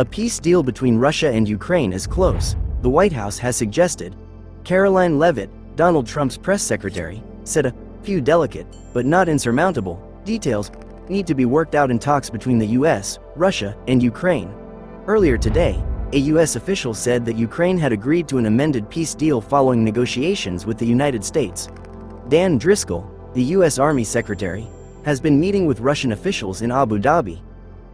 A peace deal between Russia and Ukraine is close, the White House has suggested. Caroline Leavitt, Donald Trump's press secretary, said a few delicate, but not insurmountable, details need to be worked out in talks between the US, Russia, and Ukraine. Earlier today, a US official said that Ukraine had agreed to an amended peace deal following negotiations with the United States. Dan Driscoll, the US Army Secretary, has been meeting with Russian officials in Abu Dhabi.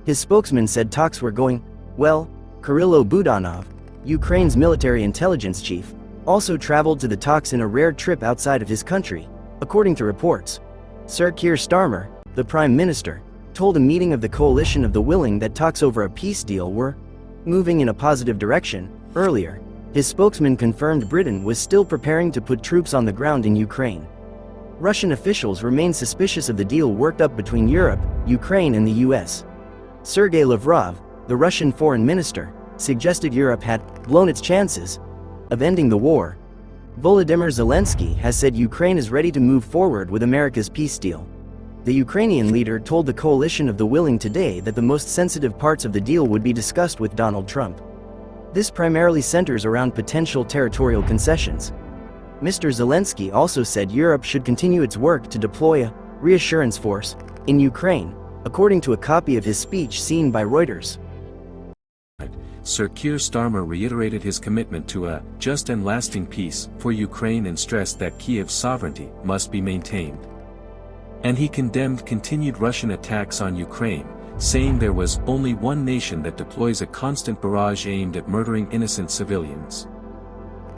His spokesman said talks were going well. Kirilo Budanov, Ukraine's military intelligence chief, also traveled to the talks in a rare trip outside of his country, according to reports. Sir Keir Starmer, the Prime Minister, told a meeting of the Coalition of the Willing that talks over a peace deal were moving in a positive direction. Earlier, his spokesman confirmed Britain was still preparing to put troops on the ground in Ukraine. Russian officials remain suspicious of the deal worked up between Europe, Ukraine, and the US. Sergei Lavrov, the Russian foreign minister, suggested Europe had blown its chances of ending the war. Volodymyr Zelensky has said Ukraine is ready to move forward with America's peace deal. The Ukrainian leader told the Coalition of the Willing today that the most sensitive parts of the deal would be discussed with Donald Trump. This primarily centers around potential territorial concessions. Mr. Zelensky also said Europe should continue its work to deploy a reassurance force in Ukraine, according to a copy of his speech seen by Reuters. Sir Keir Starmer reiterated his commitment to a just and lasting peace for Ukraine and stressed that Kiev's sovereignty must be maintained. And he condemned continued Russian attacks on Ukraine, saying there was only one nation that deploys a constant barrage aimed at murdering innocent civilians.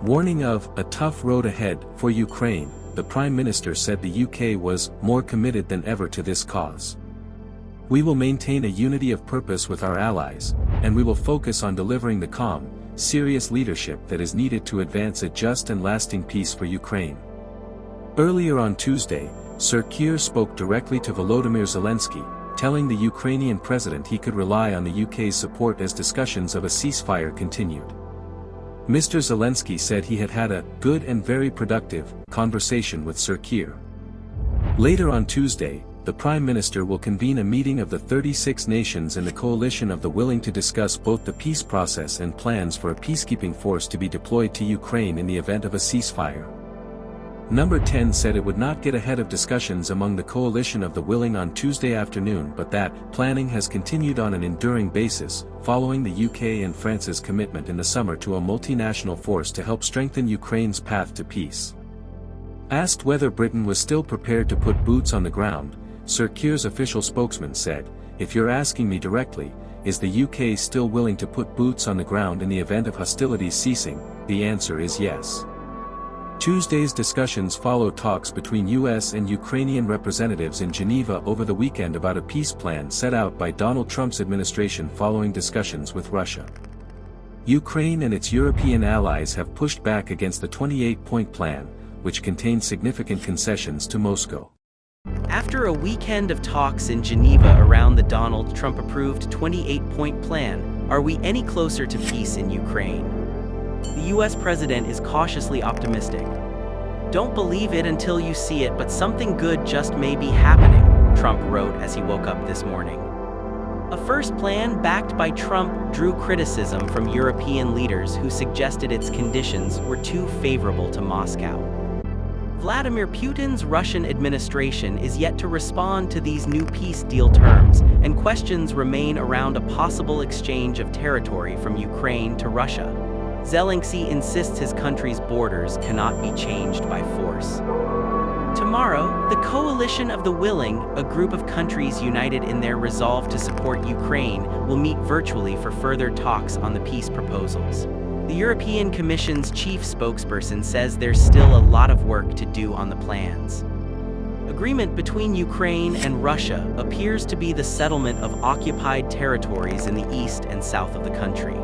Warning of a tough road ahead for Ukraine, the Prime Minister said the UK was more committed than ever to this cause. We will maintain a unity of purpose with our allies, and we will focus on delivering the calm, serious leadership that is needed to advance a just and lasting peace for Ukraine. Earlier on Tuesday, Sir Keir spoke directly to Volodymyr Zelensky, telling the Ukrainian president he could rely on the UK's support as discussions of a ceasefire continued. Mr. Zelensky said he had had a good and very productive conversation with Sir Keir. Later on Tuesday, the Prime Minister will convene a meeting of the 36 nations in the Coalition of the Willing to discuss both the peace process and plans for a peacekeeping force to be deployed to Ukraine in the event of a ceasefire. Number 10 said it would not get ahead of discussions among the Coalition of the Willing on Tuesday afternoon, but that planning has continued on an enduring basis, following the UK and France's commitment in the summer to a multinational force to help strengthen Ukraine's path to peace. Asked whether Britain was still prepared to put boots on the ground, Sir Keir's official spokesman said, "If you're asking me directly, is the UK still willing to put boots on the ground in the event of hostilities ceasing, the answer is yes." Tuesday's discussions follow talks between US and Ukrainian representatives in Geneva over the weekend about a peace plan set out by Donald Trump's administration following discussions with Russia. Ukraine and its European allies have pushed back against the 28-point plan, which contains significant concessions to Moscow. After a weekend of talks in Geneva around the Donald Trump-approved 28-point plan, are we any closer to peace in Ukraine? The US president is cautiously optimistic. "Don't believe it until you see it, but something good just may be happening," Trump wrote as he woke up this morning. A first plan backed by Trump drew criticism from European leaders who suggested its conditions were too favorable to Moscow. Vladimir Putin's Russian administration is yet to respond to these new peace deal terms, and questions remain around a possible exchange of territory from Ukraine to Russia. Zelensky insists his country's borders cannot be changed by force. Tomorrow, the Coalition of the Willing, a group of countries united in their resolve to support Ukraine, will meet virtually for further talks on the peace proposals. The European Commission's chief spokesperson says there's still a lot of work to do on the plans. Agreement between Ukraine and Russia appears to be the settlement of occupied territories in the east and south of the country.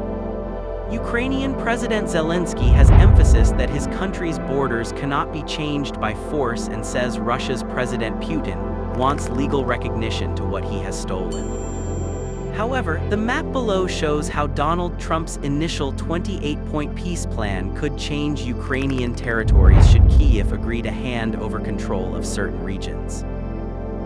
Ukrainian President Zelensky has emphasis that his country's borders cannot be changed by force and says Russia's President Putin wants legal recognition to what he has stolen. However, the map below shows how Donald Trump's initial 28-point peace plan could change Ukrainian territories should Kyiv agree to hand over control of certain regions.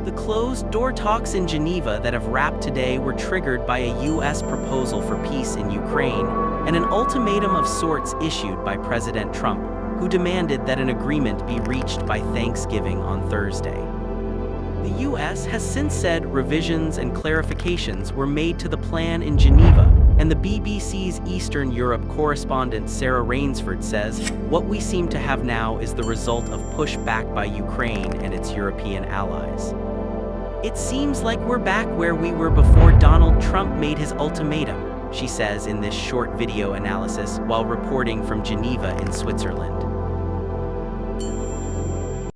The closed-door talks in Geneva that have wrapped today were triggered by a U.S. proposal for peace in Ukraine and an ultimatum of sorts issued by President Trump, who demanded that an agreement be reached by Thanksgiving on Thursday. The U.S. has since said revisions and clarifications were made to the plan in Geneva, and the BBC's Eastern Europe correspondent Sarah Rainsford says, "What we seem to have now is the result of pushback by Ukraine and its European allies. It seems like we're back where we were before Donald Trump made his ultimatum," she says in this short video analysis while reporting from Geneva in Switzerland.